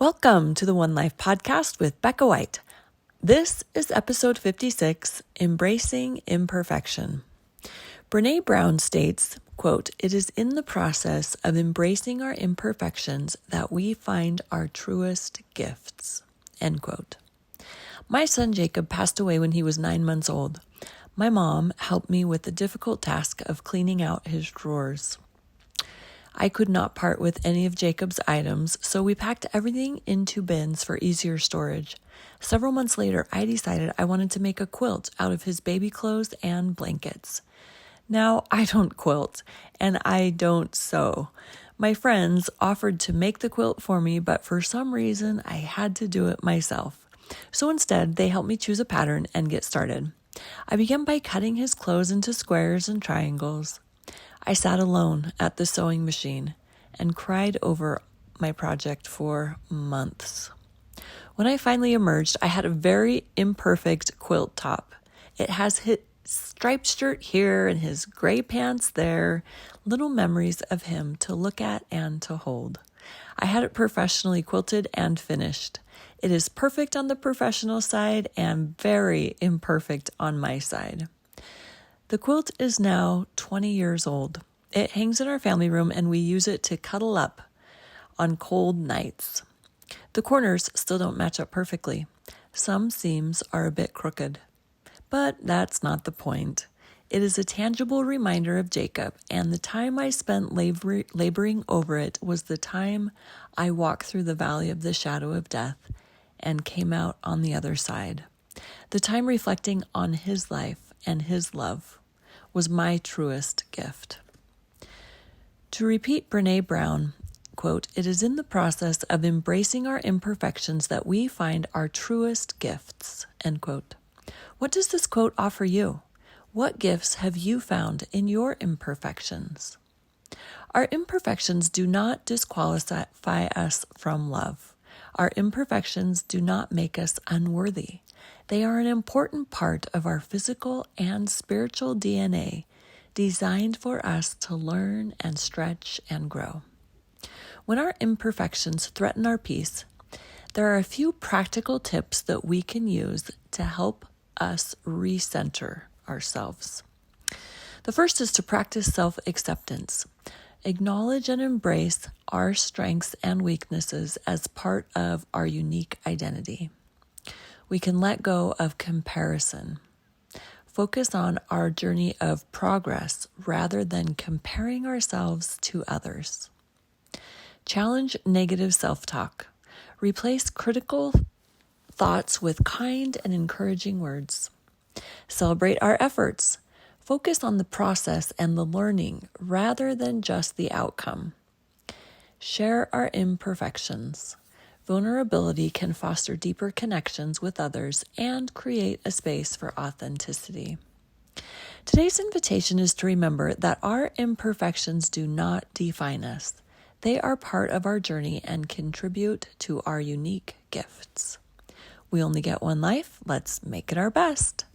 Welcome to the One Life podcast with Behka White. This is episode 56, Embracing Imperfection. Brené Brown states, quote, "It is in the process of embracing our imperfections that we find our truest gifts," end quote. My son Jacob passed away when he was 9 months old. My mom helped me with the difficult task of cleaning out his drawers. I could not part with any of Jacob's items, so we packed everything into bins for easier storage. Several months later, I decided I wanted to make a quilt out of his baby clothes and blankets. Now, I don't quilt, and I don't sew. My friends offered to make the quilt for me, but for some reason, I had to do it myself. So instead, they helped me choose a pattern and get started. I began by cutting his clothes into squares and triangles. I sat alone at the sewing machine and cried over my project for months. When I finally emerged, I had a very imperfect quilt top. It has his striped shirt here and his gray pants there, little memories of him to look at and to hold. I had it professionally quilted and finished. It is perfect on the professional side and very imperfect on my side. The quilt is now 20 years old. It hangs in our family room and we use it to cuddle up on cold nights. The corners still don't match up perfectly. Some seams are a bit crooked. But that's not the point. It is a tangible reminder of Jacob, and the time I spent laboring over it was the time I walked through the valley of the shadow of death and came out on the other side. The time reflecting on his life and his love was my truest gift. To repeat Brené Brown, quote, "It is in the process of embracing our imperfections that we find our truest gifts," end quote. What does this quote offer you? What gifts have you found in your imperfections? Our imperfections do not disqualify us from love. Our imperfections do not make us unworthy. They are an important part of our physical and spiritual DNA, designed for us to learn and stretch and grow. When our imperfections threaten our peace, there are a few practical tips that we can use to help us recenter ourselves. The first is to practice self-acceptance. Acknowledge and embrace our strengths and weaknesses as part of our unique identity. We can let go of comparison. Focus on our journey of progress rather than comparing ourselves to others. Challenge negative self-talk. Replace critical thoughts with kind and encouraging words. Celebrate our efforts. Focus on the process and the learning rather than just the outcome. Share our imperfections. Vulnerability can foster deeper connections with others and create a space for authenticity. Today's invitation is to remember that our imperfections do not define us. They are part of our journey and contribute to our unique gifts. We only get one life. Let's make it our best.